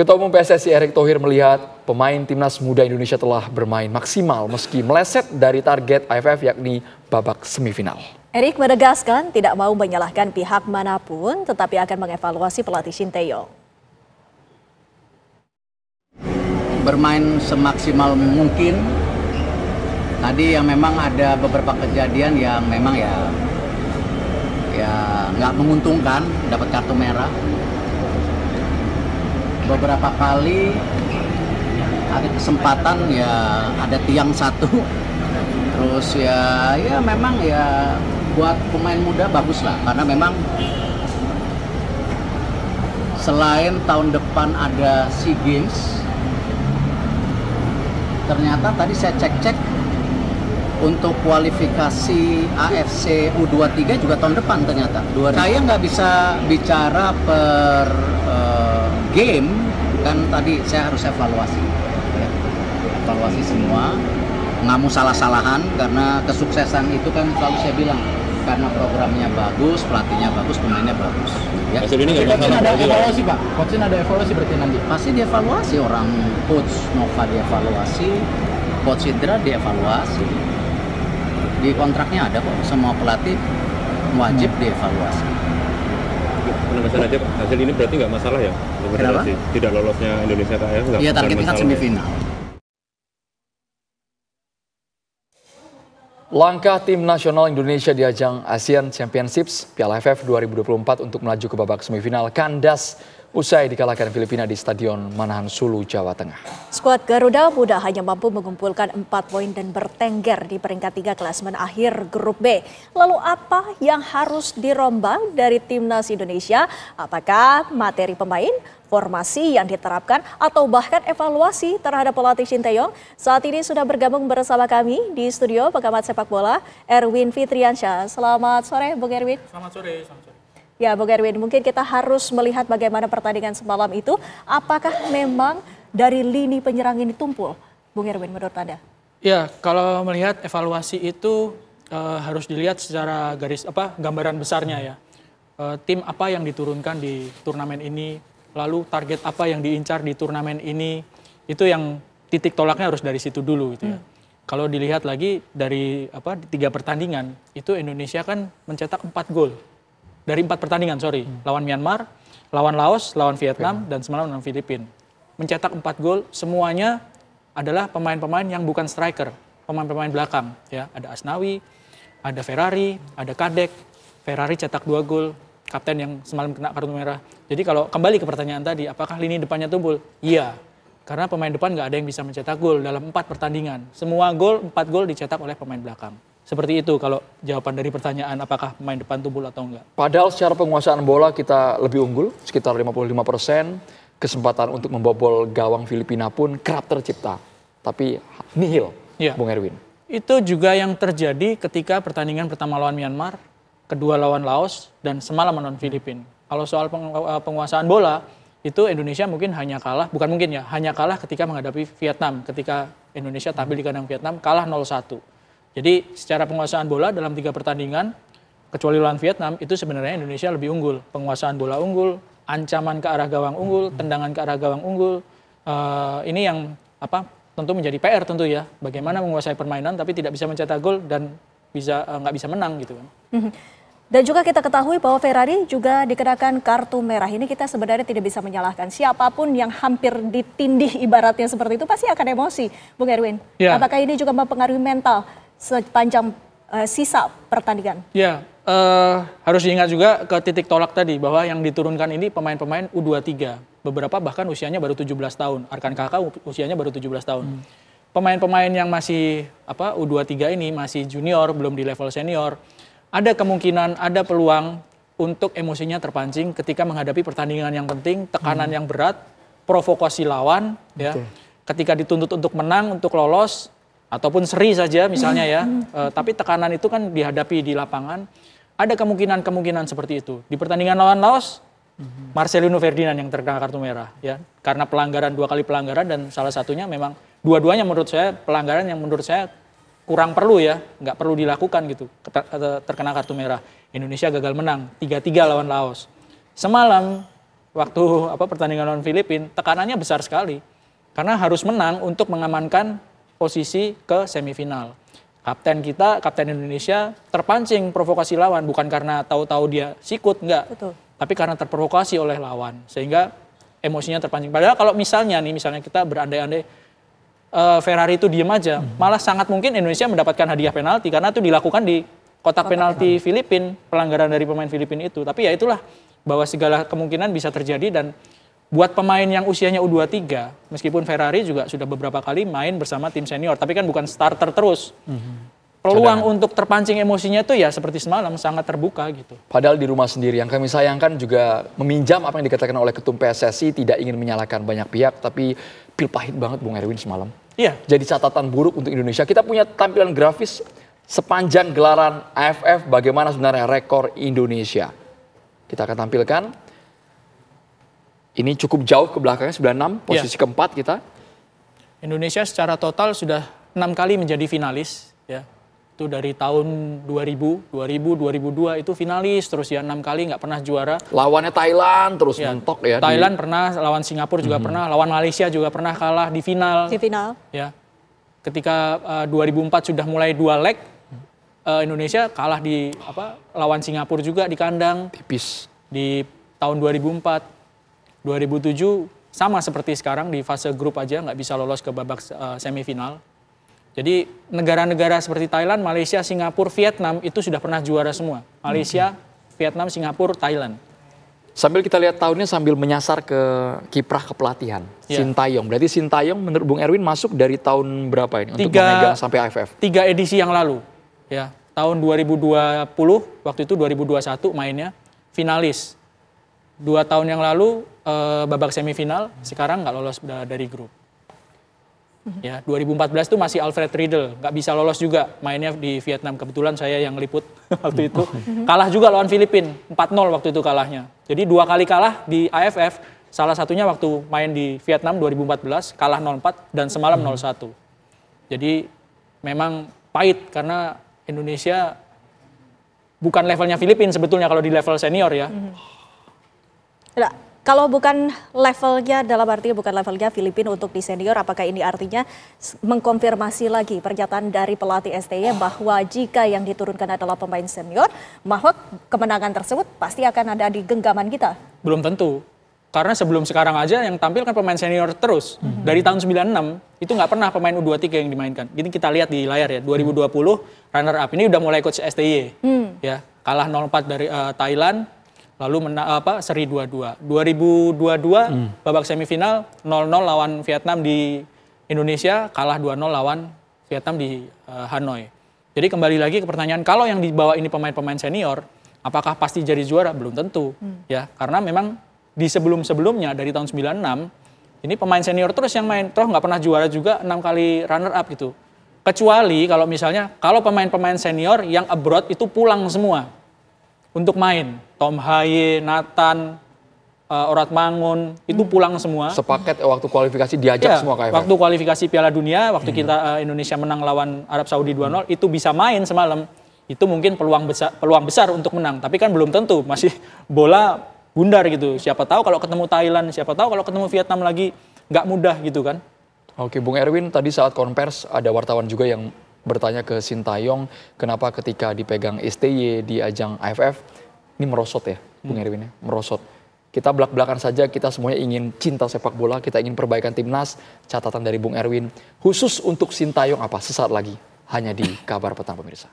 Ketua Umum PSSI Erick Thohir melihat pemain timnas muda Indonesia telah bermain maksimal meski meleset dari target AFF yakni babak semifinal. Erick menegaskan tidak mau menyalahkan pihak manapun tetapi akan mengevaluasi pelatih Shin Tae-yong. Bermain semaksimal mungkin. Tadi yang memang ada beberapa kejadian yang memang ya nggak menguntungkan, dapat kartu merah. Beberapa kali ada kesempatan ya ada tiang satu, terus ya memang ya buat pemain muda bagus lah karena memang selain tahun depan ada SEA Games, ternyata tadi saya cek untuk kualifikasi AFC U23 juga tahun depan ternyata. Saya nggak bisa bicara per game, kan tadi saya harus evaluasi. Ya. Evaluasi semua, nggak mau salah-salahan karena kesuksesan itu kan selalu saya bilang. Karena programnya bagus, pelatihnya bagus, pemainnya bagus. Ya. Coach ada evaluasi Pak? Coach ada evaluasi berarti nanti? Pasti dievaluasi, orang Coach Nova dievaluasi, Coach Indra dievaluasi. Di kontraknya ada kok, semua pelatih wajib dievaluasi. Penegasan aja Pak, hasil ini berarti nggak masalah ya? Kenapa? Tidak lolosnya Indonesia ke AFF nggak? Iya, targetnya kan semifinal. Langkah tim nasional Indonesia di ajang Asian Championships Piala AFF 2024 untuk melaju ke babak semifinal kandas usai dikalahkan Filipina di Stadion Manahan Sulu, Jawa Tengah. Skuad Garuda Muda hanya mampu mengumpulkan 4 poin dan bertengger di peringkat 3 klasemen akhir Grup B. Lalu apa yang harus dirombak dari timnas Indonesia? Apakah materi pemain, formasi yang diterapkan, atau bahkan evaluasi terhadap pelatih Shin Tae-yong? Saat ini sudah bergabung bersama kami di studio pengamat sepak bola Erwin Fitriansyah. Selamat sore Bung Erwin. Selamat sore. Ya Bung Erwin, mungkin kita harus melihat bagaimana pertandingan semalam itu. Apakah memang dari lini penyerang ini tumpul, Bung Erwin, menurut Anda? Ya, kalau melihat evaluasi itu harus dilihat secara gambaran besarnya ya. Tim apa yang diturunkan di turnamen ini, lalu target apa yang diincar di turnamen ini, itu yang titik tolaknya harus dari situ dulu gitu ya. Kalau dilihat lagi dari 3 pertandingan, itu Indonesia kan mencetak 4 gol. Dari 4 pertandingan, lawan Myanmar, lawan Laos, lawan Vietnam, dan semalam lawan Filipina. Mencetak 4 gol, semuanya adalah pemain-pemain yang bukan striker, pemain-pemain belakang. Ya, ada Asnawi, ada Ferrari, ada Kadek. Ferrari cetak 2 gol, kapten yang semalam kena kartu merah. Jadi kalau kembali ke pertanyaan tadi, apakah lini depannya tumpul? Iya, karena pemain depan nggak ada yang bisa mencetak gol dalam 4 pertandingan. Semua gol, 4 gol dicetak oleh pemain belakang. Seperti itu kalau jawaban dari pertanyaan apakah pemain depan tumpul atau enggak. Padahal secara penguasaan bola kita lebih unggul, sekitar 55%. Kesempatan untuk membobol gawang Filipina pun kerap tercipta. Tapi nihil, ya. Bung Erwin. Itu juga yang terjadi ketika pertandingan pertama lawan Myanmar, kedua lawan Laos, dan semalam lawan Filipina. Kalau soal penguasaan bola, itu Indonesia mungkin hanya kalah, hanya kalah ketika menghadapi Vietnam. Ketika Indonesia tampil di kandang Vietnam, kalah 0-1. Jadi secara penguasaan bola dalam 3 pertandingan, kecuali lawan Vietnam, itu sebenarnya Indonesia lebih unggul. Penguasaan bola unggul, ancaman ke arah gawang unggul, tendangan ke arah gawang unggul. Ini yang tentu menjadi PR tentu ya. Bagaimana menguasai permainan tapi tidak bisa mencetak gol dan nggak bisa menang gitu kan. Dan juga kita ketahui bahwa Ferrari juga dikenakan kartu merah. Ini kita sebenarnya tidak bisa menyalahkan. Siapapun yang hampir ditindih ibaratnya seperti itu pasti akan emosi, Bung Erwin. Ya. Apakah ini juga mempengaruhi mental sepanjang sisa pertandingan? Ya, harus diingat juga ke titik tolak tadi bahwa yang diturunkan ini pemain-pemain U23. Beberapa bahkan usianya baru 17 tahun. Arkan Kakak usianya baru 17 tahun. Pemain-pemain yang masih U23 ini masih junior, belum di level senior. Ada kemungkinan, ada peluang untuk emosinya terpancing ketika menghadapi pertandingan yang penting, tekanan yang berat, provokasi lawan, ya. Ketika dituntut untuk menang, untuk lolos, ataupun seri saja misalnya ya. Tapi tekanan itu kan dihadapi di lapangan. Ada kemungkinan seperti itu. Di pertandingan lawan Laos, Marcelino Ferdinand yang terkena kartu merah, ya. Karena pelanggaran, 2 kali pelanggaran, dan salah satunya memang dua-duanya menurut saya pelanggaran yang menurut saya kurang perlu ya, nggak perlu dilakukan gitu, terkena kartu merah. Indonesia gagal menang 3-3 lawan Laos. Semalam waktu pertandingan lawan Filipina, tekanannya besar sekali. Karena harus menang untuk mengamankan posisi ke semifinal. Kapten Indonesia terpancing provokasi lawan, bukan karena tahu-tahu dia sikut, enggak. Betul. Tapi karena terprovokasi oleh lawan, sehingga emosinya terpancing. Padahal kalau misalnya kita berandai-andai Ferrari itu diem aja, malah sangat mungkin Indonesia mendapatkan hadiah penalti, karena itu dilakukan di kotak penalti Filipina, pelanggaran dari pemain Filipina itu. Tapi ya itulah, bahwa segala kemungkinan bisa terjadi, dan buat pemain yang usianya U23, meskipun Ferrari juga sudah beberapa kali main bersama tim senior, tapi kan bukan starter terus. Peluang untuk terpancing emosinya itu ya seperti semalam, sangat terbuka gitu. Padahal di rumah sendiri, yang kami sayangkan juga meminjam apa yang dikatakan oleh Ketum PSSI, tidak ingin menyalahkan banyak pihak, tapi pil pahit banget Bung Erwin semalam. Iya. Jadi catatan buruk untuk Indonesia. Kita punya tampilan grafis sepanjang gelaran AFF, bagaimana sebenarnya rekor Indonesia. Kita akan tampilkan. Ini cukup jauh ke belakangnya, 96, posisi keempat kita. Indonesia secara total sudah 6 kali menjadi finalis. Ya. Itu dari tahun 2000, 2002 itu finalis, terus ya 6 kali nggak pernah juara. Lawannya Thailand terus mentok ya. Thailand pernah, lawan Singapura juga pernah, lawan Malaysia juga pernah kalah di final. Di final. Ya. Ketika 2004 sudah mulai 2 leg, Indonesia kalah di lawan Singapura juga di kandang. Tipis. Di tahun 2004. 2007 sama seperti sekarang, di fase grup aja nggak bisa lolos ke babak semifinal. Jadi negara-negara seperti Thailand, Malaysia, Singapura, Vietnam itu sudah pernah juara semua. Malaysia, Vietnam, Singapura, Thailand. Sambil kita lihat tahunnya sambil menyasar ke kiprah kepelatihan. Sintayong. Berarti Sintayong menurut Bung Erwin masuk dari tahun berapa ini untuk memegang sampai AFF? 3 edisi yang lalu. Ya, tahun 2020, waktu itu 2021 mainnya finalis. 2 tahun yang lalu babak semifinal, sekarang nggak lolos dari grup. Ya, 2014 itu masih Alfred Riedel, nggak bisa lolos juga, mainnya di Vietnam. Kebetulan saya yang liput waktu itu. Kalah juga lawan Filipina, 4-0 waktu itu kalahnya. Jadi 2 kali kalah di AFF, salah satunya waktu main di Vietnam 2014, kalah 0-4 dan semalam 0-1. Jadi memang pahit karena Indonesia bukan levelnya Filipina sebetulnya kalau di level senior ya. Nah, kalau bukan levelnya, dalam artinya bukan levelnya Filipina untuk di senior, apakah ini artinya mengkonfirmasi lagi pernyataan dari pelatih STY bahwa jika yang diturunkan adalah pemain senior, maka kemenangan tersebut pasti akan ada di genggaman kita? Belum tentu. Karena sebelum sekarang aja yang tampil kan pemain senior terus. Dari tahun 96 itu nggak pernah pemain U23 yang dimainkan. Ini kita lihat di layar ya, 2020 runner up. Ini udah mulai coach STY. Ya, kalah 0-4 dari Thailand. Lalu seri 2-2. 2022 babak semifinal 0-0 lawan Vietnam di Indonesia, kalah 2-0 lawan Vietnam di Hanoi. Jadi kembali lagi ke pertanyaan, kalau yang dibawa ini pemain-pemain senior, apakah pasti jadi juara? Belum tentu. Ya, karena memang di sebelum-sebelumnya dari tahun 96, ini pemain senior terus yang main. Terus nggak pernah juara juga, 6 kali runner up gitu. Kecuali kalau misalnya, kalau pemain-pemain senior yang abroad itu pulang semua untuk main. Tom Haye, Nathan, Orat Mangun, itu pulang semua. Sepaket waktu kualifikasi diajak semua ke AFF. Waktu kualifikasi Piala Dunia, waktu kita Indonesia menang lawan Arab Saudi 2-0, itu bisa main semalam. Itu mungkin peluang besar untuk menang. Tapi kan belum tentu, masih bola bundar gitu. Siapa tahu kalau ketemu Thailand, siapa tahu kalau ketemu Vietnam lagi, nggak mudah gitu kan. Oke, Bung Erwin, tadi saat konvers ada wartawan juga yang bertanya ke Sintayong, kenapa ketika dipegang STY di ajang AFF, ini merosot ya, Bung Erwin ya, merosot. Kita belak-belakan saja, kita semuanya ingin cinta sepak bola, kita ingin perbaikan timnas. Catatan dari Bung Erwin, khusus untuk Sintayong apa? Sesaat lagi, hanya di Kabar Petang pemirsa.